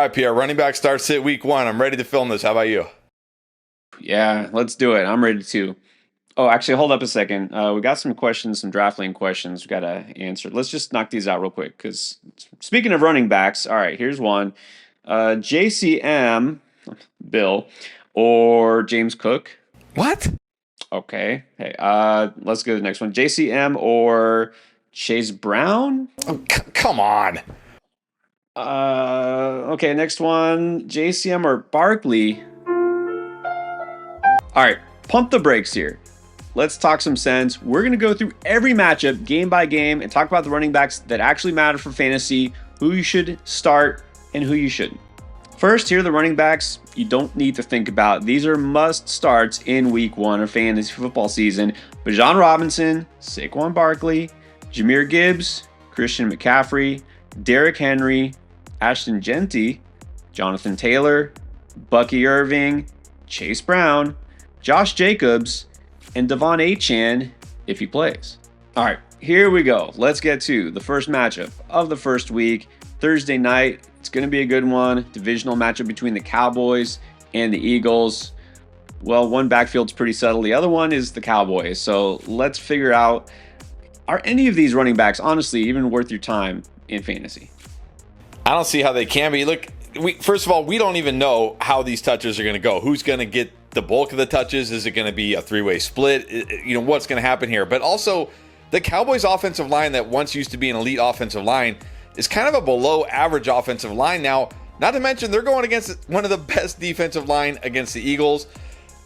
right, Pierre. Running back starts sit week 1. I'm ready to film this. How about you? Yeah, let's do it. I'm ready to. Oh, actually, hold up a second. We got some questions, some draft lane questions we got to answer. Let's just knock these out real quick. Because speaking of running backs, all right, here's one. JCM, Bill, or James Cook. What? Okay. Hey, let's go to the next one. JCM or Chase Brown. Oh, come on. Okay, next one. JCM or Barkley. All right, pump the brakes here. Let's talk some sense. We're going to go through every matchup game by game and talk about the running backs that actually matter for fantasy, who you should start and who you shouldn't. First, here are the running backs you don't need to think about. These are must starts in week 1 of fantasy football season. Bijan Robinson, Saquon Barkley, Jahmyr Gibbs, Christian McCaffrey, Derrick Henry, Ashton Genty, Jonathan Taylor, Bucky Irving, Chase Brown, Josh Jacobs, and Devon Achane if he plays. All right, here we go. Let's get to the first matchup of the first week, Thursday night. It's going to be a good one. Divisional matchup between the Cowboys and the Eagles. Well, one backfield's pretty subtle. The other one is the Cowboys. So let's figure out, are any of these running backs, honestly, even worth your time in fantasy? I don't see how they can be. Look, first of all, we don't even know how these touches are going to go. Who's going to get the bulk of the touches? Is it going to be a 3-way split? What's going to happen here? But also, the Cowboys offensive line that once used to be an elite offensive line is kind of a below average offensive line now. Not to mention, they're going against one of the best defensive line against the Eagles.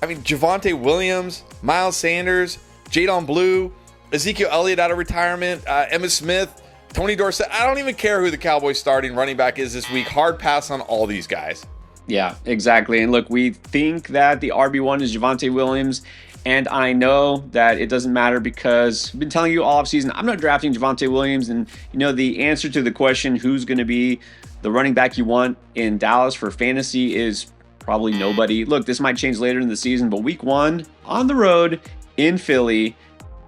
I mean, Javonte Williams, Miles Sanders, Jadon Blue, Ezekiel Elliott out of retirement, Emmitt Smith, Tony Dorsett. I don't even care who the Cowboys starting running back is this week. Hard pass on all these guys. Yeah, exactly. And look, we think that the RB1 is Javonte Williams. And I know that it doesn't matter because I've been telling you all offseason, I'm not drafting Javonte Williams. And, the answer to the question, who's going to be the running back you want in Dallas for fantasy, is probably nobody. Look, this might change later in the season, but week 1 on the road in Philly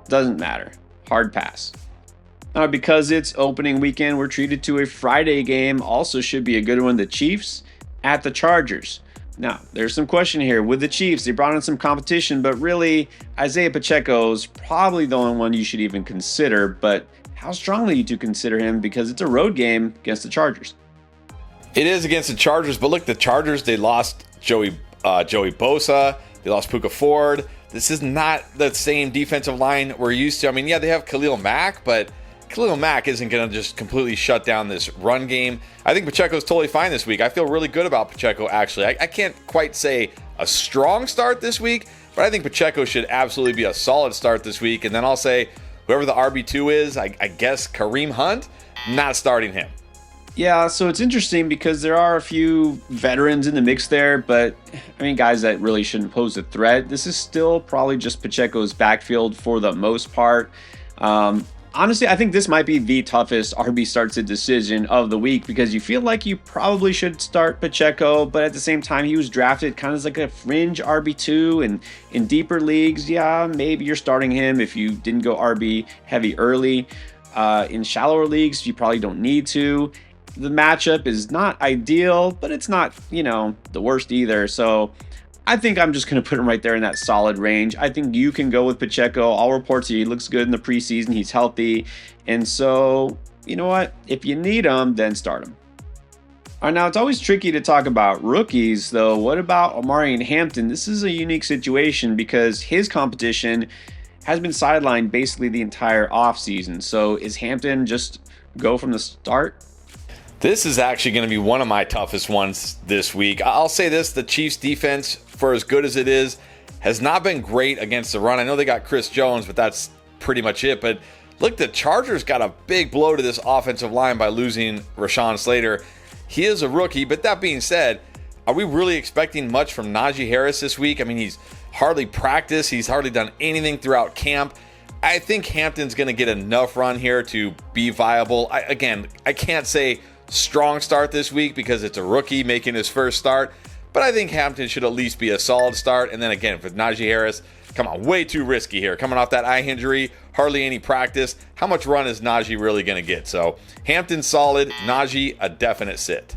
doesn't matter. Hard pass. Now, because it's opening weekend, we're treated to a Friday game. Also should be a good one. The Chiefs at the Chargers. Now, there's some question here. With the Chiefs, they brought in some competition, but really, Isaiah Pacheco's probably the only one you should even consider. But how strongly do you consider him? Because it's a road game against the Chargers. It is against the Chargers, but look, the Chargers, they lost Joey Bosa. They lost Puka Ford. This is not the same defensive line we're used to. I mean, yeah, they have Khalil Mack, but Khalil Mack isn't going to just completely shut down this run game. I think Pacheco's totally fine this week. I feel really good about Pacheco, actually. I can't quite say a strong start this week, but I think Pacheco should absolutely be a solid start this week. And then I'll say whoever the RB2 is, I guess Kareem Hunt, not starting him. Yeah, so it's interesting because there are a few veterans in the mix there, but guys that really shouldn't pose a threat. This is still probably just Pacheco's backfield for the most part. Honestly, I think this might be the toughest RB starts a decision of the week because you feel like you probably should start Pacheco, but at the same time, he was drafted kind of as like a fringe RB2, and in deeper leagues, yeah, maybe you're starting him if you didn't go RB heavy early. In shallower leagues, you probably don't need to. The matchup is not ideal, but it's not, the worst either. So I think I'm just going to put him right there in that solid range. I think you can go with Pacheco. All reports he looks good in the preseason. He's healthy. And so, you know what? If you need him, then start him. All right, now it's always tricky to talk about rookies, though. What about Omari and Hampton? This is a unique situation because his competition has been sidelined basically the entire offseason. So is Hampton just go from the start? This is actually going to be one of my toughest ones this week. I'll say this, the Chiefs defense, for as good as it is, has not been great against the run. I know they got Chris Jones, but that's pretty much it. But look, the Chargers got a big blow to this offensive line by losing Rashawn Slater. He is a rookie, but that being said, are we really expecting much from Najee Harris this week? I mean, he's hardly practiced. He's hardly done anything throughout camp. I think Hampton's going to get enough run here to be viable. I can't say strong start this week because it's a rookie making his first start, but I think Hampton should at least be a solid start. And then again, for Najee Harris, come on, way too risky here. Coming off that eye injury, hardly any practice. How much run is Najee really going to get? So Hampton solid, Najee a definite sit.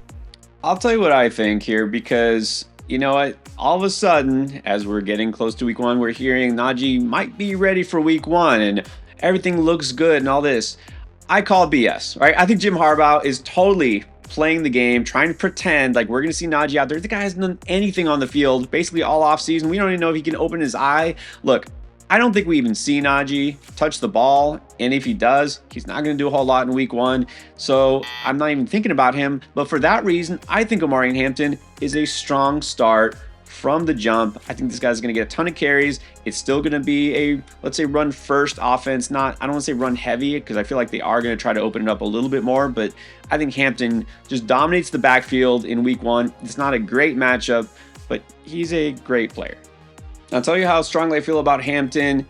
I'll tell you what I think here because you know what? All of a sudden, as we're getting close to week one, we're hearing Najee might be ready for week one and everything looks good and all this. I call BS, right? I think Jim Harbaugh is totally playing the game, trying to pretend like we're going to see Najee out there. The guy hasn't done anything on the field basically all offseason. We don't even know if he can open his eye. Look, I don't think we even see Najee touch the ball. And if he does, he's not going to do a whole lot in week one. So I'm not even thinking about him. But for that reason, I think Omari Hampton is a strong start from the jump. I think this guy's going to get a ton of carries. It's still going to be a, let's say, run first offense. I don't want to say run heavy because I feel like they are going to try to open it up a little bit more. But I think Hampton just dominates the backfield in week one. It's not a great matchup, but he's a great player. I'll tell you how strongly I feel about Hampton.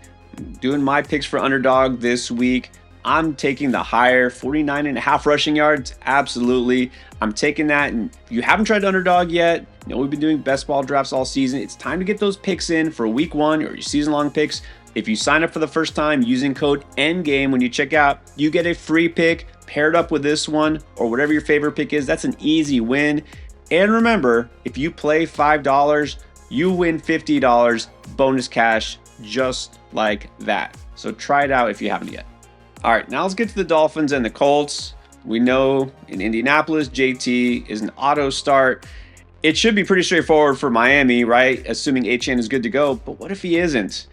Doing my picks for underdog this week. I'm taking the higher 49.5 rushing yards. Absolutely. I'm taking that. And if you haven't tried underdog yet, you know we've been doing best ball drafts all season. It's time to get those picks in for week one or your season long picks. If you sign up for the first time using code NGAME when you check out, you get a free pick paired up with this one or whatever your favorite pick is. That's an easy win. And remember, if you play $5, you win $50 bonus cash just like that. So try it out if you haven't yet. All right, now let's get to the Dolphins and the Colts. We know in Indianapolis, JT is an auto start. It should be pretty straightforward for Miami, right? Assuming Achane is good to go. But what if he isn't?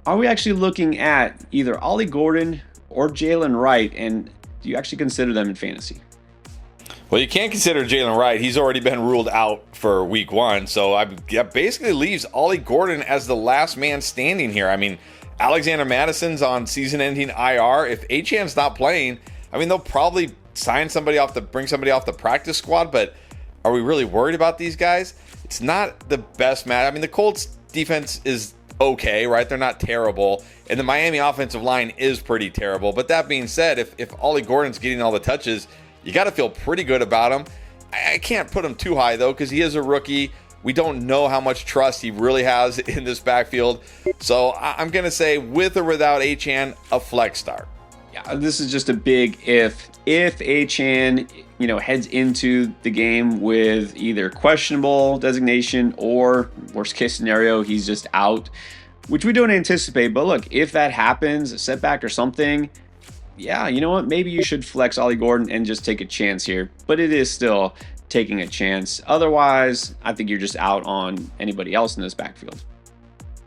Are we actually looking at either Ollie Gordon or Jalen Wright? And do you actually consider them in fantasy? Well, you can't consider Jalen Wright. He's already been ruled out for week one. So that basically leaves Ollie Gordon as the last man standing here. I mean, Alexander Madison's on season-ending IR. If Achane's not playing, I mean, they'll probably bring somebody off the practice squad. But are we really worried about these guys? It's not the best match. I mean, the Colts defense is okay, right? They're not terrible. And the Miami offensive line is pretty terrible. But that being said, if Ollie Gordon's getting all the touches, you got to feel pretty good about him. I can't put him too high, though, because he is a rookie. We don't know how much trust he really has in this backfield. So I'm going to say, with or without Achane, a flex start. Yeah, this is just a big if. If Achane, heads into the game with either questionable designation or, worst case scenario, he's just out, which we don't anticipate. But look, if that happens, a setback or something, yeah, you know what? Maybe you should flex Ollie Gordon and just take a chance here. But it is still taking a chance. Otherwise, I think you're just out on anybody else in this backfield.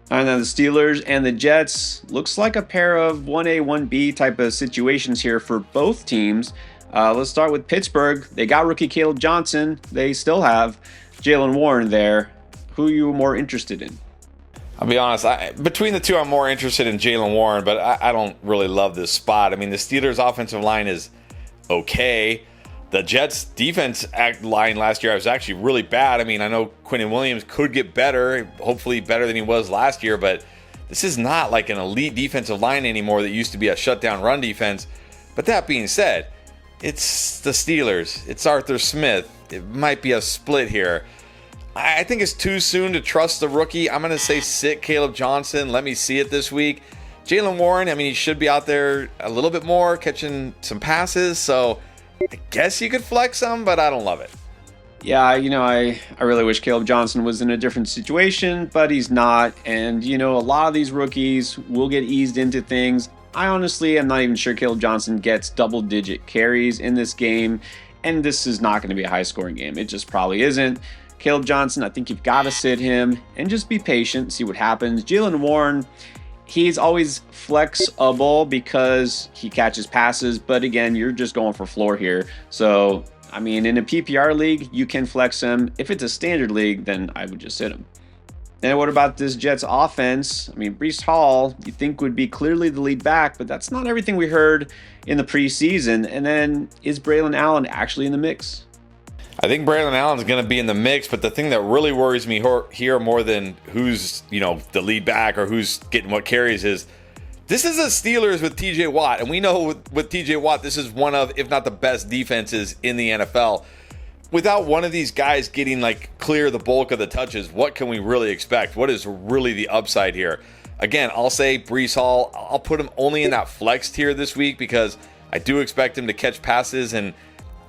And then the Steelers and the Jets looks like a pair of 1A, 1B type of situations here for both teams. Let's start with Pittsburgh. They got rookie Caleb Johnson. They still have Jaylen Warren there. Who are you more interested in? I'll be honest, between the two, I'm more interested in Jaylen Warren, but I don't really love this spot. I mean, the Steelers' offensive line is okay. The Jets' defense line last year was actually really bad. I mean, I know Quinnen Williams could get better, hopefully better than he was last year, but this is not like an elite defensive line anymore that used to be a shutdown run defense. But that being said, it's the Steelers. It's Arthur Smith. It might be a split here. I think it's too soon to trust the rookie. I'm going to say sit Caleb Johnson. Let me see it this week. Jaylen Warren, I mean, he should be out there a little bit more, catching some passes. So I guess you could flex him, but I don't love it. Yeah, I really wish Caleb Johnson was in a different situation, but he's not. And, a lot of these rookies will get eased into things. I honestly am not even sure Caleb Johnson gets double-digit carries in this game. And this is not going to be a high-scoring game. It just probably isn't. Caleb Johnson, I think you've got to sit him and just be patient, see what happens. Jaylen Warren, he's always flexible because he catches passes, but again, you're just going for floor here. So, I mean, in a PPR league, you can flex him. If it's a standard league, then I would just sit him. And what about this Jets offense? I mean, Breece Hall, you think would be clearly the lead back, but that's not everything we heard in the preseason. And then is Braylon Allen actually in the mix? I think Braylon Allen's going to be in the mix, but the thing that really worries me here more than who's, the lead back or who's getting what carries is this is the Steelers with TJ Watt. And we know with TJ Watt, this is one of, if not the best defenses in the NFL. Without one of these guys getting clear the bulk of the touches, what can we really expect? What is really the upside here? Again, I'll say Breece Hall. I'll put him only in that flex tier this week because I do expect him to catch passes and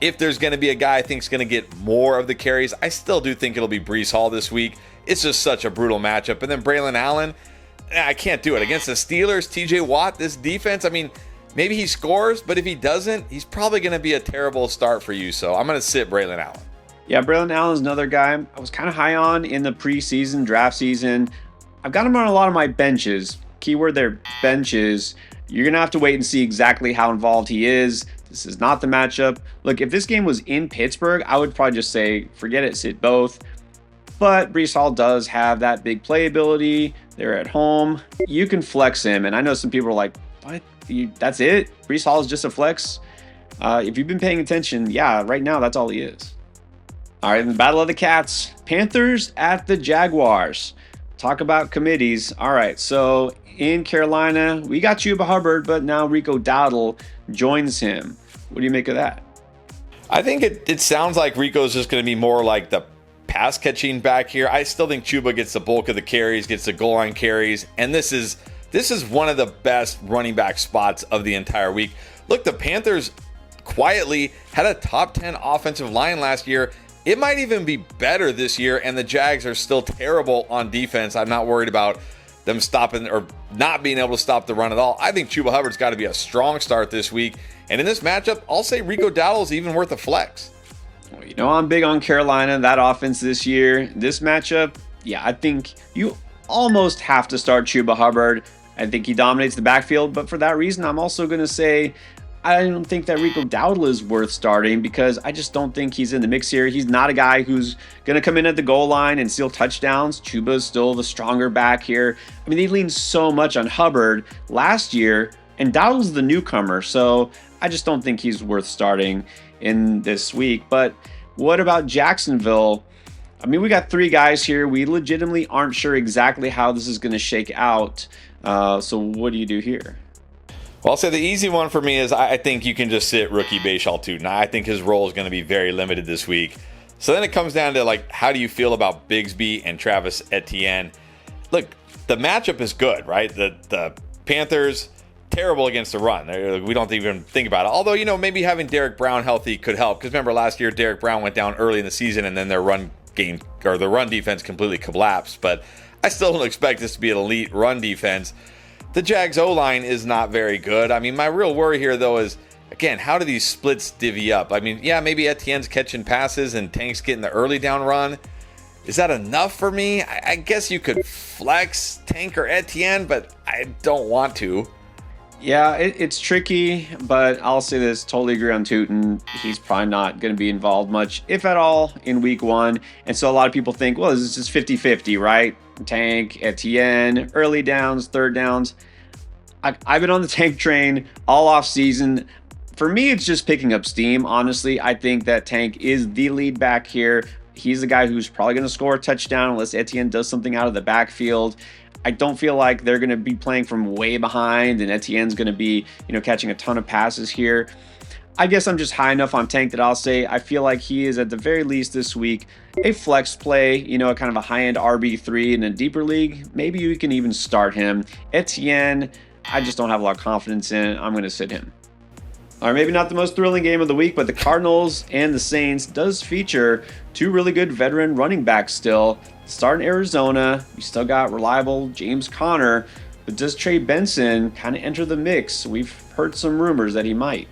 if there's going to be a guy I think is going to get more of the carries, I still do think it'll be Breece Hall this week. It's just such a brutal matchup. And then Braylon Allen, I can't do it. Against the Steelers, TJ Watt, this defense, I mean, maybe he scores, but if he doesn't, he's probably going to be a terrible start for you. So I'm going to sit Braylon Allen. Yeah, Braylon Allen's another guy I was kind of high on in the preseason, draft season. I've got him on a lot of my benches. Keyword there, benches. You're going to have to wait and see exactly how involved he is. This is not the matchup. Look, if this game was in Pittsburgh, I would probably just say, forget it, sit both. But Breece Hall does have that big playability. They're at home. You can flex him. And I know some people are like, what? That's it? Breece Hall is just a flex? If you've been paying attention, yeah, right now, that's all he is. All right, in the Battle of the Cats, Panthers at the Jaguars. Talk about committees. All right, so in Carolina, we got Chuba Hubbard, but now Rico Dowdle joins him. What do you make of that? I think it sounds like Rico's just going to be more like the pass catching back here. I still think Chuba gets the bulk of the carries, gets the goal line carries, and this is one of the best running back spots of the entire week. Look, the Panthers quietly had a top 10 offensive line last year. It might even be better this year, and the Jags are still terrible on defense. I'm not worried about them stopping or not being able to stop the run at all. I think Chuba Hubbard's got to be a strong start this week. And in this matchup, I'll say Rico Dowdle's even worth a flex. Well, you know, I'm big on Carolina, that offense this year. This matchup, yeah, I think you almost have to start Chuba Hubbard. I think he dominates the backfield, but for that reason, I'm also going to say I don't think that Rico Dowdle is worth starting because I just don't think he's in the mix here. He's not a guy who's going to come in at the goal line and steal touchdowns. Chuba's still the stronger back here. I mean, they leaned so much on Hubbard last year, and Dowdle's the newcomer, so I just don't think he's worth starting in this week. But what about Jacksonville? I mean, we got three guys here. We legitimately aren't sure exactly how this is going to shake out. So what do you do here? Well, I'll say the easy one for me is I think you can just sit rookie Bashal Tutin. I think his role is going to be very limited this week. So then it comes down to, like, how do you feel about Bigsby and Travis Etienne? Look, the matchup is good, right? The Panthers, terrible against the run. We don't even think about it. Although, you know, maybe having Derek Brown healthy could help. Because remember, last year, Derek Brown went down early in the season and then their run game or the run defense completely collapsed. But I still don't expect this to be an elite run defense. The Jags O-line is not very good. I mean, my real worry here, though, is, again, how do these splits divvy up? I mean, yeah, maybe Etienne's catching passes and Tank's getting the early down run. Is that enough for me? I guess you could flex Tank or Etienne, but I don't want to. Yeah, it's tricky, but I'll say this, totally agree on Tutin. He's probably not going to be involved much, if at all, in week one. And so a lot of people think, well, this is just 50-50, right? Tank, Etienne, early downs, third downs. I've been on the Tank train all off season. For me, it's just picking up steam. Honestly, I think that Tank is the lead back here. He's the guy who's probably going to score a touchdown unless Etienne does something out of the backfield. I don't feel like they're going to be playing from way behind and Etienne's going to be, catching a ton of passes here. I guess I'm just high enough on Tank that I'll say I feel like he is at the very least this week a flex play, a kind of a high-end RB3 in a deeper league. Maybe you can even start him. Etienne, I just don't have a lot of confidence in. I'm going to sit him. All right, maybe not the most thrilling game of the week, but the Cardinals and the Saints does feature two really good veteran running backs still. Start in Arizona, you still got reliable James Conner, but does Trey Benson kind of enter the mix? We've heard some rumors that he might.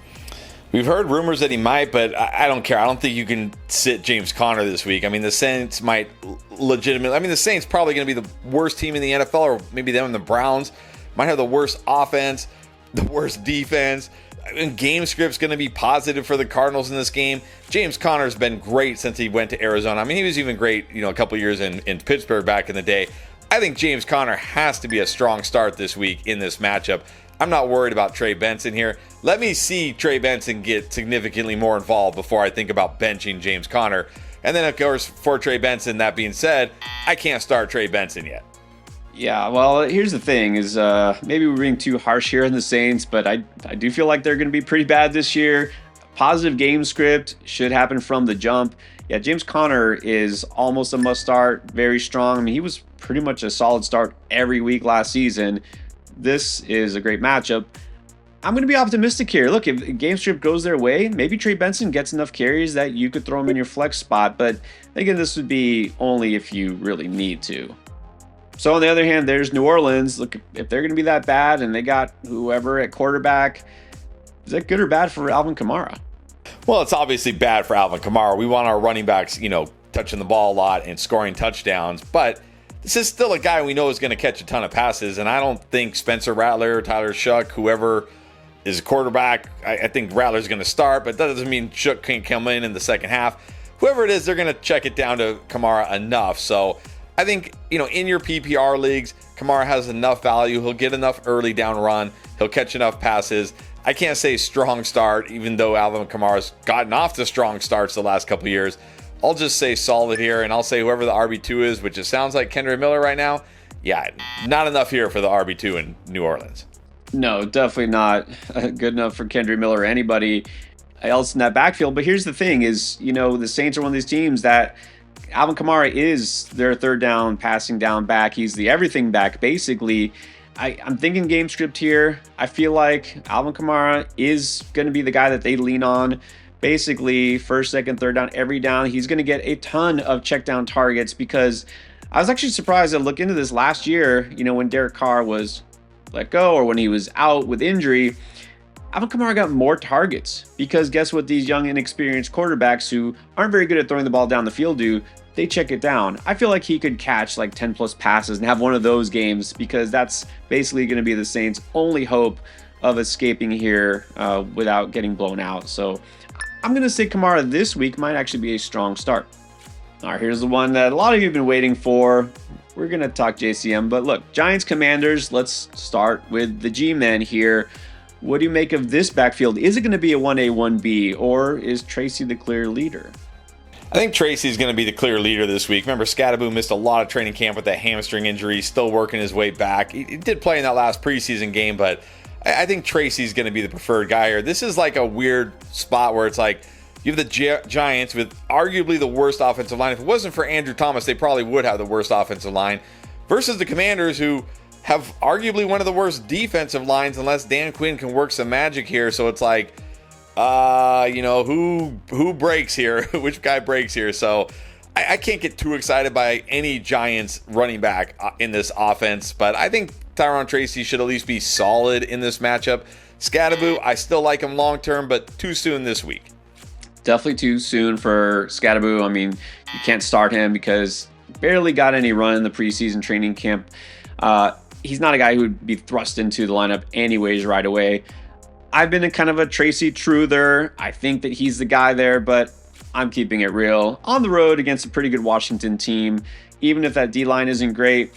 We've heard rumors that he might, but I don't care. I don't think you can sit James Conner this week. I mean, the Saints might legitimately... the Saints probably going to be the worst team in the NFL, or maybe them and the Browns might have the worst offense, the worst defense. And game script's going to be positive for the Cardinals in this game. James Conner's been great since he went to Arizona. I mean, he was even great, a couple years in Pittsburgh back in the day. I think James Conner has to be a strong start this week in this matchup. I'm not worried about Trey Benson here. Let me see Trey Benson get significantly more involved before I think about benching James Conner. And then, of course, for Trey Benson, that being said, I can't start Trey Benson yet. Yeah, well, here's the thing is maybe we're being too harsh here on the Saints, but I do feel like they're going to be pretty bad this year. Positive game script should happen from the jump. Yeah, James Conner is almost a must start, very strong. I mean, he was pretty much a solid start every week last season. This is a great matchup. I'm going to be optimistic here. Look, if game script goes their way, maybe Trey Benson gets enough carries that you could throw him in your flex spot. But again, this would be only if you really need to. So on the other hand, there's New Orleans. Look, if they're going to be that bad and they got whoever at quarterback, is that good or bad for Alvin Kamara? Well, it's obviously bad for Alvin Kamara. We want our running backs, touching the ball a lot and scoring touchdowns. But this is still a guy we know is going to catch a ton of passes. And I don't think Spencer Rattler, Tyler Shough, whoever is a quarterback, I think Rattler's going to start. But that doesn't mean Shough can't come in the second half. Whoever it is, they're going to check it down to Kamara enough. So I think, in your PPR leagues, Kamara has enough value. He'll get enough early down run. He'll catch enough passes. I can't say strong start, even though Alvin Kamara's gotten off to strong starts the last couple of years. I'll just say solid here, and I'll say whoever the RB2 is, which it sounds like Kendre Miller right now. Yeah, not enough here for the RB2 in New Orleans. No, definitely not good enough for Kendre Miller or anybody else in that backfield. But here's the thing is, the Saints are one of these teams that Alvin Kamara is their third down, passing down back. He's the everything back, basically. I'm thinking game script here. I feel like Alvin Kamara is going to be the guy that they lean on. Basically, first, second, third down, every down. He's going to get a ton of check down targets because I was actually surprised to look into this last year, when Derek Carr was let go or when he was out with injury. Alvin Kamara got more targets because guess what these young, inexperienced quarterbacks who aren't very good at throwing the ball down the field do? They check it down. I feel like he could catch like 10 plus passes and have one of those games because that's basically going to be the Saints' only hope of escaping here without getting blown out. So I'm going to say Kamara this week might actually be a strong start. All right, here's the one that a lot of you have been waiting for. We're going to talk JCM, but look, Giants Commanders, let's start with the G-Men here. What do you make of this backfield? Is it going to be a 1A, 1B, or is Tracy the clear leader? I think Tracy's going to be the clear leader this week. Remember, Scadaboo missed a lot of training camp with that hamstring injury, still working his way back. He did play in that last preseason game, but I think Tracy's going to be the preferred guy here. This is like a weird spot where it's like you have the Giants with arguably the worst offensive line. If it wasn't for Andrew Thomas, they probably would have the worst offensive line, versus the Commanders, who have arguably one of the worst defensive lines unless Dan Quinn can work some magic here. So it's like, who breaks here? Which guy breaks here? So I can't get too excited by any Giants running back in this offense, but I think Tyron Tracy should at least be solid in this matchup. Scadaboo, I still like him long term, but too soon this week. Definitely too soon for Scadaboo. I mean, you can't start him because barely got any run in the preseason training camp. He's not a guy who would be thrust into the lineup anyways right away. I've been a kind of a Tracy truther. I think that he's the guy there, but I'm keeping it real. On the road against a pretty good Washington team, even if that D-line isn't great,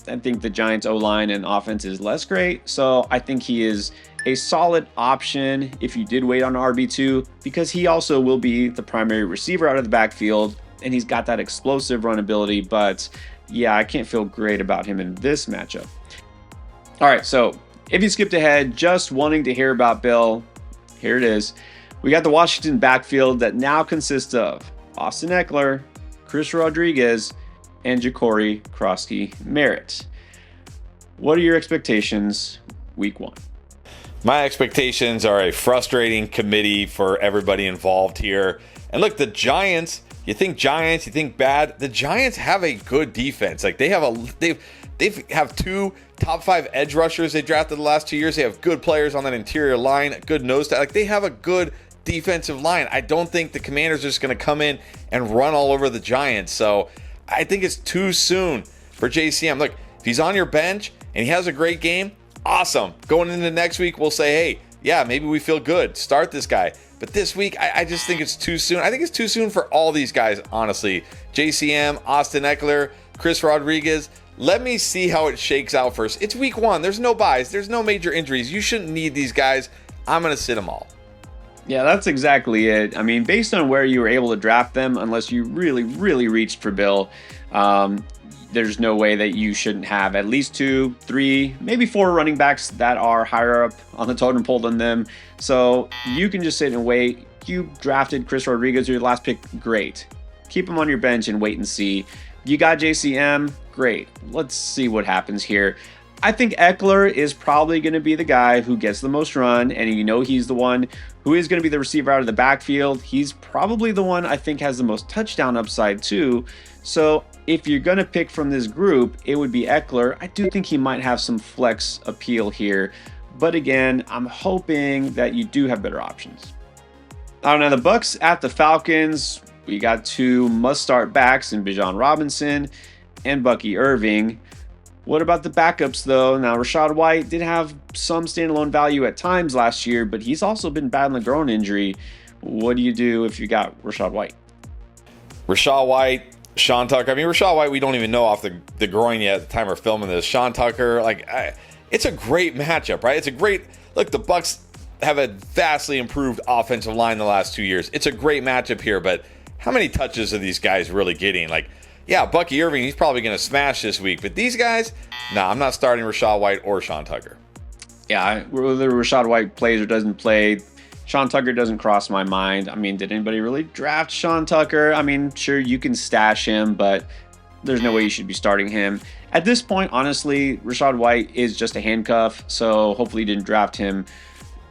I think the Giants O-line and offense is less great. So I think he is a solid option if you did wait on RB2, because he also will be the primary receiver out of the backfield, and he's got that explosive run ability. But yeah, I can't feel great about him in this matchup. All right, so if you skipped ahead, just wanting to hear about Bill, here it is. We got the Washington backfield that now consists of Austin Eckler, Chris Rodriguez, and Ja'Cory Krosky-Merritt. What are your expectations week one? My expectations are a frustrating committee for everybody involved here. And look, the Giants, you think bad. The Giants have a good defense. Like they have two top 5 edge rushers they drafted the last 2 years. They have good players on that interior line, a good nose tackle. Like they have a good defensive line. I don't think the Commanders are just going to come in and run all over the Giants. So I think it's too soon for JCM. Look, if he's on your bench and he has a great game, awesome. Going into next week, we'll say, hey, yeah, maybe we feel good. Start this guy. But this week, I just think it's too soon. I think it's too soon for all these guys, honestly. JCM, Austin Eckler, Chris Rodriguez. Let me see how it shakes out first. It's week one. There's no buys. There's no major injuries. You shouldn't need these guys. I'm going to sit them all. Yeah, that's exactly it. I mean, based on where you were able to draft them, unless you really, really reached for Bill, there's no way that you shouldn't have at least 2, 3, maybe 4 running backs that are higher up on the totem pole than them. So you can just sit and wait. You drafted Chris Rodriguez, your last pick, great. Keep him on your bench and wait and see. You got JCM, great. Let's see what happens here. I think Eckler is probably going to be the guy who gets the most run, and he's the one who is going to be the receiver out of the backfield. He's probably the one I think has the most touchdown upside too. So if you're going to pick from this group, it would be Eckler. I do think he might have some flex appeal here, but again, I'm hoping that you do have better options. Now the Bucs at the Falcons. We got two must-start backs in Bijan Robinson and Bucky Irving. What about the backups, though? Now, Rachaad White did have some standalone value at times last year, but he's also been battling a groin injury. What do you do if you got Rachaad White? Rachaad White, Sean Tucker. I mean, Rachaad White, we don't even know off the groin yet at the time we're filming this. Sean Tucker, it's a great matchup, right? Look, the Bucs have a vastly improved offensive line the last 2 years. It's a great matchup here, but how many touches are these guys really getting? Bucky Irving, he's probably going to smash this week. But these guys, I'm not starting Rachaad White or Sean Tucker. Yeah, whether Rachaad White plays or doesn't play, Sean Tucker doesn't cross my mind. I mean, did anybody really draft Sean Tucker? I mean, sure, you can stash him, but there's no way you should be starting him. At this point, honestly, Rachaad White is just a handcuff, so hopefully you didn't draft him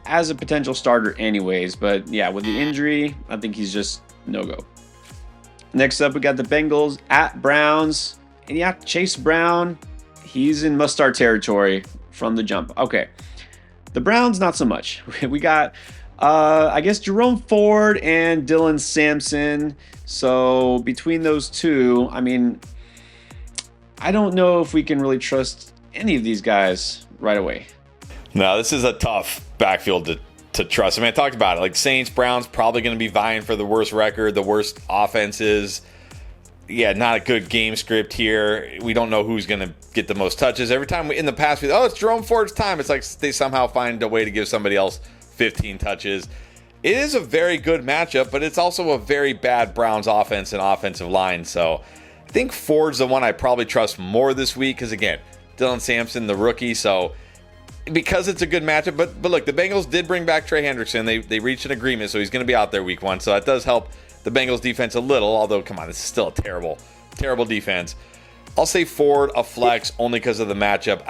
as a potential starter anyways. But yeah, with the injury, I think he's just no-go. Next up, we got the Bengals at Browns. And yeah, Chase Brown, he's in must-start territory from the jump. Okay, the Browns, not so much. We got, Jerome Ford and Dylan Sampson. So between those two, I mean, I don't know if we can really trust any of these guys right away. No, this is a tough backfield to trust. I mean, I talked about it. Saints, Browns probably going to be vying for the worst record, the worst offenses. Yeah, not a good game script here. We don't know who's going to get the most touches. Every time in the past, it's Jerome Ford's time. It's like they somehow find a way to give somebody else 15 touches. It is a very good matchup, but it's also a very bad Browns offense and offensive line. So I think Ford's the one I probably trust more this week because, again, Dylan Sampson, the rookie, so because it's a good matchup. But look, the Bengals did bring back Trey Hendrickson. They reached an agreement, so he's going to be out there week 1. So that does help the Bengals defense a little, although, come on, this is still a terrible, terrible defense. I'll say Ford a flex only because of the matchup.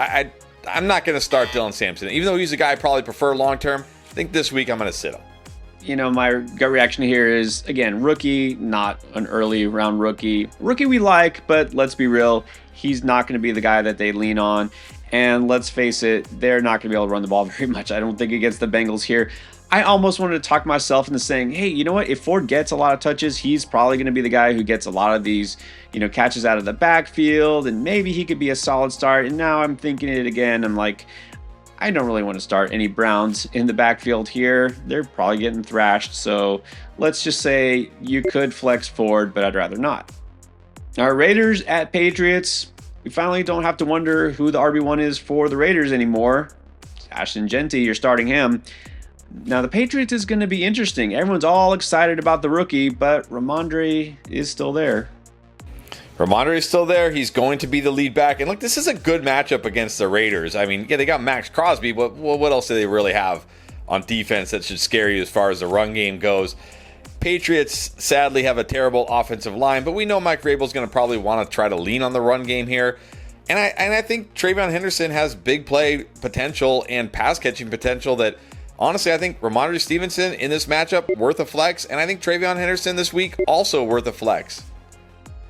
I'm not going to start Dylan Sampson. Even though he's a guy I probably prefer long-term, I think this week I'm going to sit him. My gut reaction here is, again, rookie, not an early round rookie. Rookie we like, but let's be real, he's not going to be the guy that they lean on. And let's face it, they're not going to be able to run the ball very much. I don't think against the Bengals here. I almost wanted to talk myself into saying, hey, you know what? If Ford gets a lot of touches, he's probably going to be the guy who gets a lot of these, catches out of the backfield, and maybe he could be a solid start. And now I'm thinking it again. I'm like, I don't really want to start any Browns in the backfield here. They're probably getting thrashed. So let's just say you could flex Ford, but I'd rather not. Our Raiders at Patriots. We finally don't have to wonder who the RB1 is for the Raiders anymore. Ashton Genty, you're starting him. Now, the Patriots is going to be interesting. Everyone's all excited about the rookie, but Ramondre is still there. Ramondre is still there. He's going to be the lead back. And look, this is a good matchup against the Raiders. I mean, yeah, they got Max Crosby, but what else do they really have on defense that should scare you as far as the run game goes? Patriots sadly have a terrible offensive line, but we know Mike Vrabel's going to probably want to try to lean on the run game here. And I think TreVeyon Henderson has big play potential and pass catching potential that, honestly, I think Ramondre Stevenson in this matchup worth a flex, and I think TreVeyon Henderson this week also worth a flex.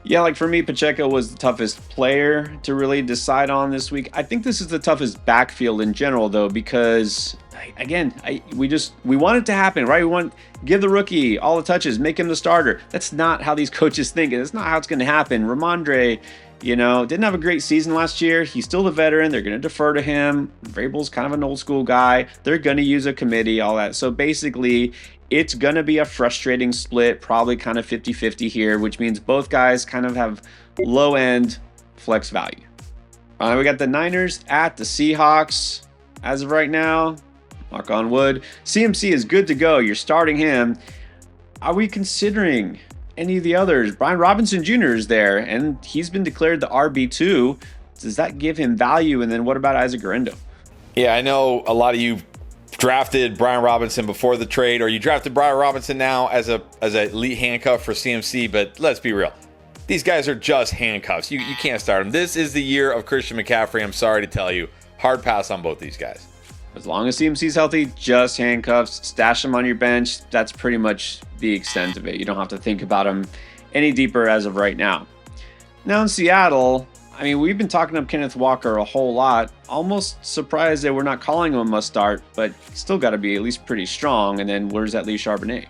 Yeah, for me, Pacheco was the toughest player to really decide on this week. I think this is the toughest backfield in general, though, because, again, we want it to happen, right? We want give the rookie all the touches, make him the starter. That's not how these coaches think, and that's not how it's going to happen. Ramondre, didn't have a great season last year. He's still the veteran. They're going to defer to him. Vrabel's kind of an old school guy. They're going to use a committee, all that. So basically, it's going to be a frustrating split, probably kind of 50-50 here, which means both guys kind of have low-end flex value. We got the Niners at the Seahawks. As of right now, knock on wood, CMC is good to go. You're starting him. Are we considering any of the others? Brian Robinson Jr. is there, and he's been declared the RB2. Does that give him value? And then what about Isaac Guerrero? Yeah, I know a lot of you drafted Brian Robinson before the trade, or you drafted Brian Robinson now as a elite handcuff for CMC, but let's be real. these guys are just handcuffs. You can't start them. This is the year of Christian McCaffrey. I'm sorry to tell you. Hard pass on both these guys. As long as CMC's healthy, just handcuffs, stash him on your bench. That's pretty much the extent of it. You don't have to think about him any deeper as of right now. Now in Seattle, I mean, we've been talking up Kenneth Walker a whole lot. Almost surprised that we're not calling him a must start, but still got to be at least pretty strong. And then where's that leave Charbonnet?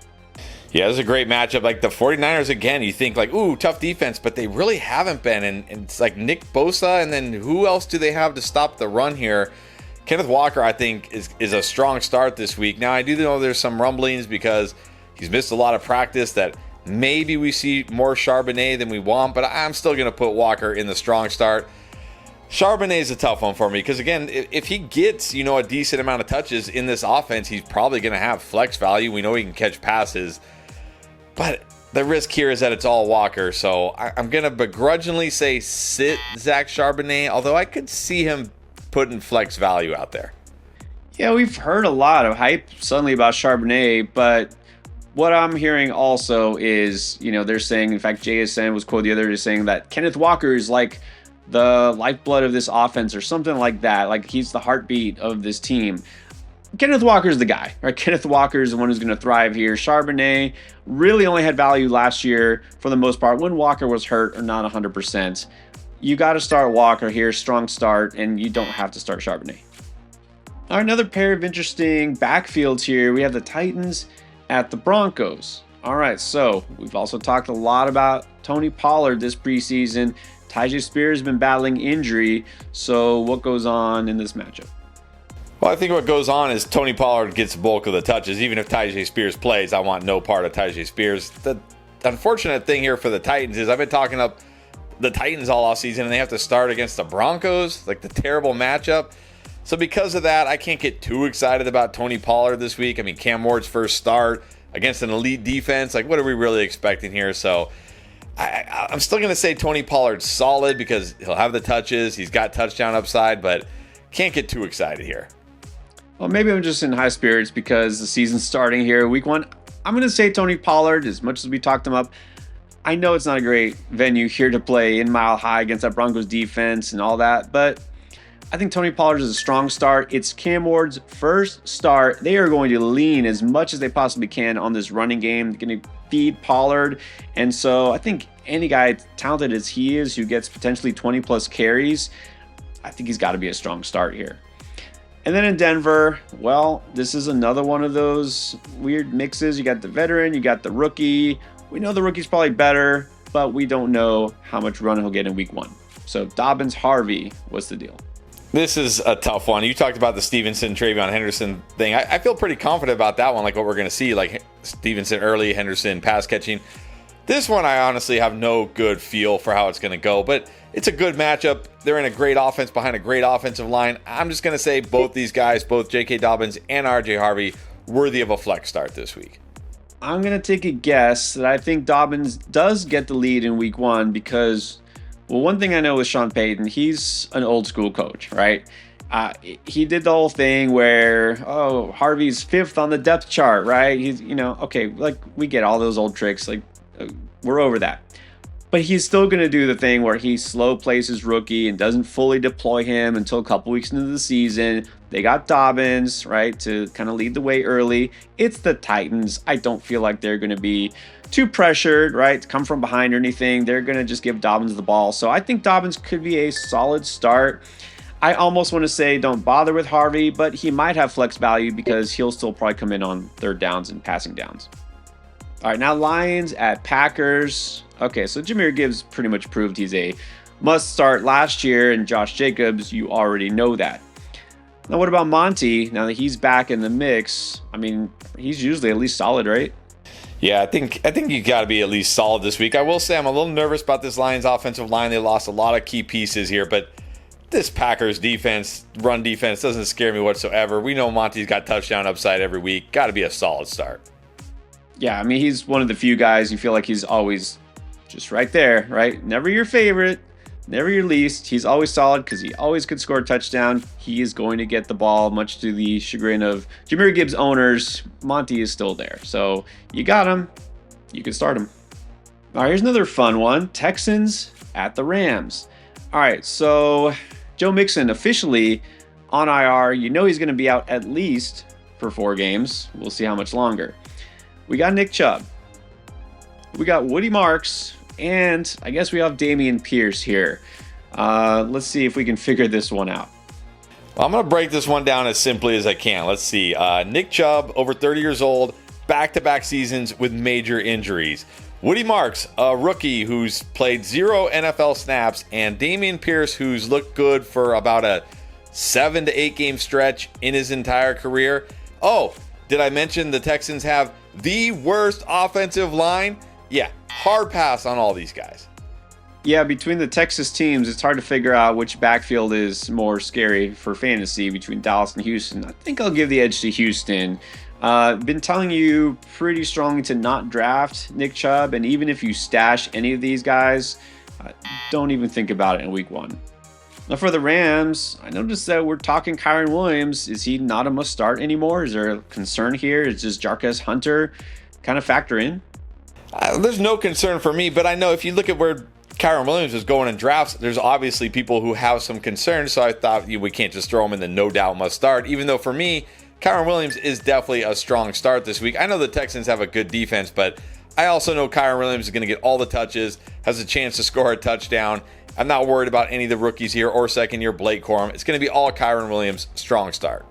Yeah, this is a great matchup. Like the 49ers, again, you think like, ooh, tough defense, but they really haven't been. And it's like Nick Bosa, and then who else do they have to stop the run here? Kenneth Walker, I think, is a strong start this week. Now, I do know there's some rumblings because he's missed a lot of practice that maybe we see more Charbonnet than we want, but I'm still going to put Walker in the strong start. Charbonnet is a tough one for me because, again, if he gets, a decent amount of touches in this offense, he's probably going to have flex value. We know he can catch passes, but the risk here is that it's all Walker. So I'm going to begrudgingly say sit Zach Charbonnet, although I could see him putting flex value out there. Yeah, we've heard a lot of hype suddenly about Charbonnet, but what I'm hearing also is, they're saying, in fact, JSN was quoted the other day saying that Kenneth Walker is like the lifeblood of this offense or something like that. Like he's the heartbeat of this team. Kenneth Walker is the guy, right? Kenneth Walker is the one who's going to thrive here. Charbonnet really only had value last year for the most part when Walker was hurt or not 100%. You got to start Walker here, strong start, and you don't have to start Charbonnet. All right, another pair of interesting backfields here. We have the Titans at the Broncos. All right, so we've also talked a lot about Tony Pollard this preseason. Tyjae Spears has been battling injury, so what goes on in this matchup? Well, I think what goes on is Tony Pollard gets the bulk of the touches. Even if Tyjae Spears plays, I want no part of Tyjae Spears. The unfortunate thing here for the Titans is I've been talking up the Titans all offseason, and they have to start against the Broncos, like the terrible matchup. So because of that, I can't get too excited about Tony Pollard this week. I mean, Cam Ward's first start against an elite defense. Like, what are we really expecting here? So I'm still going to say Tony Pollard's solid because he'll have the touches. He's got touchdown upside, but can't get too excited here. Well, maybe I'm just in high spirits because the season's starting here. Week 1, I'm going to say Tony Pollard, as much as we talked him up. I know it's not a great venue here to play in Mile High against that Broncos defense and all that, but I think Tony Pollard is a strong start. It's Cam Ward's first start. They are going to lean as much as they possibly can on this running game. They're going to feed Pollard. And so I think any guy talented as he is who gets potentially 20 plus carries, I think he's got to be a strong start here. And then in Denver, well, this is another one of those weird mixes. You got the veteran, you got the rookie. We know the rookie's probably better, but we don't know how much run he'll get in week 1. So Dobbins, Harvey, what's the deal? This is a tough one. You talked about the Stevenson, Travion Henderson thing. I feel pretty confident about that one, like what we're going to see, like Stevenson early, Henderson pass catching. This one, I honestly have no good feel for how it's going to go, but it's a good matchup. They're in a great offense behind a great offensive line. I'm just going to say both these guys, both J.K. Dobbins and R.J. Harvey, worthy of a flex start this week. I'm going to take a guess that I think Dobbins does get the lead in week 1 because, well, one thing I know with Sean Payton, he's an old school coach, right? He did the whole thing where, Harvey's 5th on the depth chart, right? He's, okay, like we get all those old tricks, like we're over that. But he's still going to do the thing where he slow plays his rookie and doesn't fully deploy him until a couple weeks into the season. They got Dobbins, right, to kind of lead the way early. It's the Titans. I don't feel like they're going to be too pressured, right, to come from behind or anything. They're going to just give Dobbins the ball. So I think Dobbins could be a solid start. I almost want to say don't bother with Harvey, but he might have flex value because he'll still probably come in on third downs and passing downs. All right, now Lions at Packers. Okay, so Jahmyr Gibbs pretty much proved he's a must start last year, and Josh Jacobs, you already know that. Now, what about Monty? Now that he's back in the mix, I mean, he's usually at least solid, right? Yeah, I think you got to be at least solid this week. I will say I'm a little nervous about this Lions offensive line. They lost a lot of key pieces here, but this Packers defense, run defense, doesn't scare me whatsoever. We know Monty's got touchdown upside every week. Got to be a solid start. Yeah, I mean, he's one of the few guys you feel like he's always just right there, right? Never your favorite, never your least. He's always solid because he always could score a touchdown. He is going to get the ball, much to the chagrin of Jahmyr Gibbs owners. Monty is still there. So you got him. You can start him. All right, here's another fun one. Texans at the Rams. All right, so Joe Mixon officially on IR. You know he's going to be out at least for 4 games. We'll see how much longer. We got Nick Chubb. We got Woody Marks. And I guess we have Dameon Pierce here. Let's see if we can figure this one out. Well, I'm going to break this one down as simply as I can. Let's see. Nick Chubb, over 30 years old, back-to-back seasons with major injuries. Woody Marks, a rookie who's played 0 NFL snaps, and Dameon Pierce, who's looked good for about a 7 to 8 game stretch in his entire career. Oh, did I mention the Texans have the worst offensive line? Yeah, hard pass on all these guys. Yeah, between the Texas teams, it's hard to figure out which backfield is more scary for fantasy between Dallas and Houston. I think I'll give the edge to Houston. Been telling you pretty strongly to not draft Nick Chubb, and even if you stash any of these guys, don't even think about it in week 1. Now for the Rams, I noticed that we're talking Kyren Williams. Is he not a must start anymore? Is there a concern here? Is just Jarquez Hunter kind of factor in? There's no concern for me, but I know if you look at where Kyren Williams is going in drafts, there's obviously people who have some concerns, so I thought we can't just throw him in the no doubt must start, even though for me, Kyren Williams is definitely a strong start this week. I know the Texans have a good defense, but I also know Kyren Williams is going to get all the touches, has a chance to score a touchdown. I'm not worried about any of the rookies here or second-year Blake Corum. It's going to be all Kyren Williams, strong start.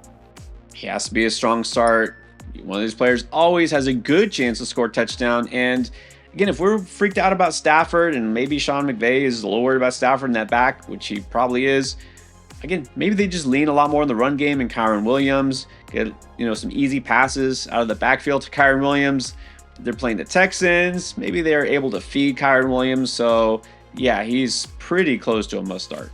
He has to be a strong start. One of these players always has a good chance to score a touchdown. And again, if we're freaked out about Stafford, and maybe Sean McVay is a little worried about Stafford in that back, which he probably is, again, maybe they just lean a lot more on the run game and Kyren Williams, get some easy passes out of the backfield to Kyren Williams. They're playing the Texans. Maybe they are able to feed Kyren Williams. So yeah, he's pretty close to a must start.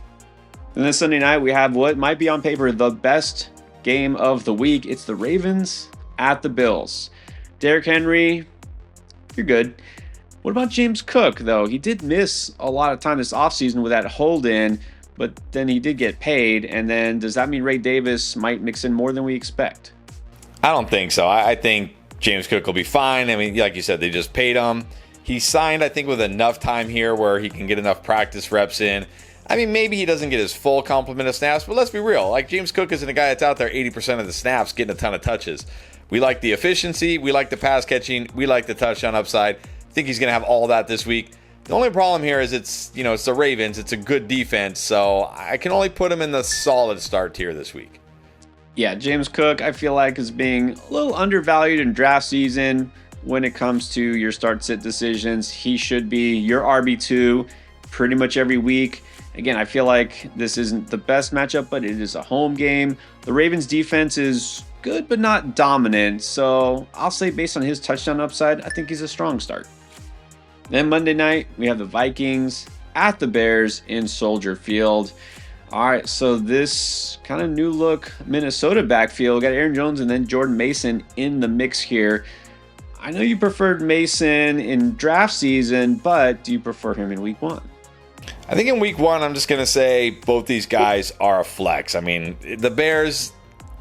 And this Sunday night, we have what might be on paper the best game of the week. It's the Ravens at the Bills. Derrick Henry, you're good. What about James Cook, though? He did miss a lot of time this offseason with that hold-in, but then he did get paid. And then does that mean Ray Davis might mix in more than we expect? I don't think so. I think James Cook will be fine. I mean, like you said, they just paid him. He signed, I think, with enough time here where he can get enough practice reps in. I mean, maybe he doesn't get his full complement of snaps, but let's be real. Like, James Cook isn't a guy that's out there 80% of the snaps getting a ton of touches. We like the efficiency. We like the pass catching. We like the touchdown upside. I think he's going to have all that this week. The only problem here is it's the Ravens. It's a good defense, so I can only put him in the solid start tier this week. Yeah, James Cook, I feel like, is being a little undervalued in draft season when it comes to your start-sit decisions. He should be your RB2 pretty much every week. Again, I feel like this isn't the best matchup, but it is a home game. The Ravens defense is good, but not dominant. So I'll say based on his touchdown upside, I think he's a strong start. Then Monday night, we have the Vikings at the Bears in Soldier Field. All right, so this kind of new look Minnesota backfield. We got Aaron Jones and then Jordan Mason in the mix here. I know you preferred Mason in draft season, but do you prefer him in week 1? I think in week 1, I'm just going to say both these guys are a flex. I mean, the Bears,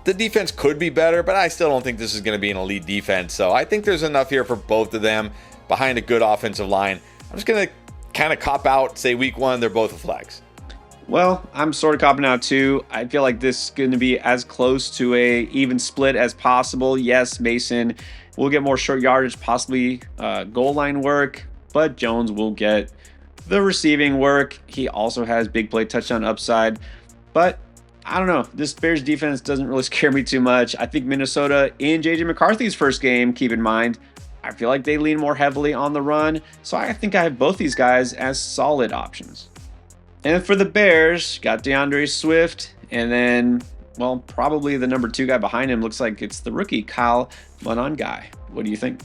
the defense could be better, but I still don't think this is going to be an elite defense. So I think there's enough here for both of them behind a good offensive line. I'm just going to kind of cop out, say week 1, they're both a flex. Well, I'm sort of copping out too. I feel like this is going to be as close to a even split as possible. Yes, Mason will get more short yardage, possibly goal line work, but Jones will get the receiving work. He also has big play touchdown upside, but I don't know. This Bears defense doesn't really scare me too much. I think Minnesota in J.J. McCarthy's first game, keep in mind, I feel like they lean more heavily on the run, so I think I have both these guys as solid options. And for the Bears, got DeAndre Swift, and then, well, probably the number 2 guy behind him looks like it's the rookie Kyle Monangai. What do you think?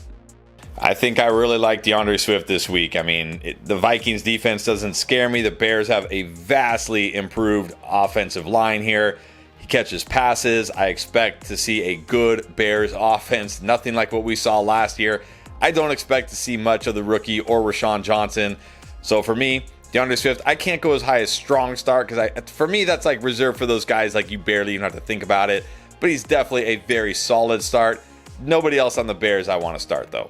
I think I really like DeAndre Swift this week. I mean, the Vikings defense doesn't scare me. The Bears have a vastly improved offensive line here. He catches passes. I expect to see a good Bears offense. Nothing like what we saw last year. I don't expect to see much of the rookie or Rashawn Johnson. So for me, DeAndre Swift, I can't go as high as strong start because for me, that's like reserved for those guys like you barely even have to think about it. But he's definitely a very solid start. Nobody else on the Bears I want to start, though.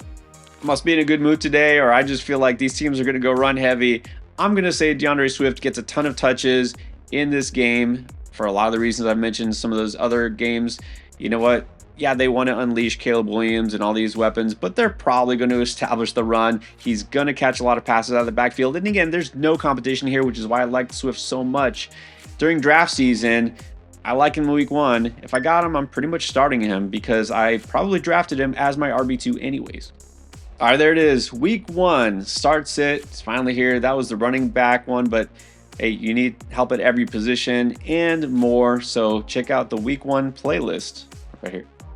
must be in a good mood today, or I just feel like these teams are going to go run heavy. I'm going to say DeAndre Swift gets a ton of touches in this game for a lot of the reasons I've mentioned. Some of those other games, you know what? Yeah, they want to unleash Caleb Williams and all these weapons, but they're probably going to establish the run. He's going to catch a lot of passes out of the backfield. And again, there's no competition here, which is why I like Swift so much. During draft season, I like him in week 1. If I got him, I'm pretty much starting him because I probably drafted him as my RB2 anyways. All right, there it is. Week 1, start sit. It's finally here. That was the running back one, but hey, you need help at every position and more. So check out the week 1 playlist right here.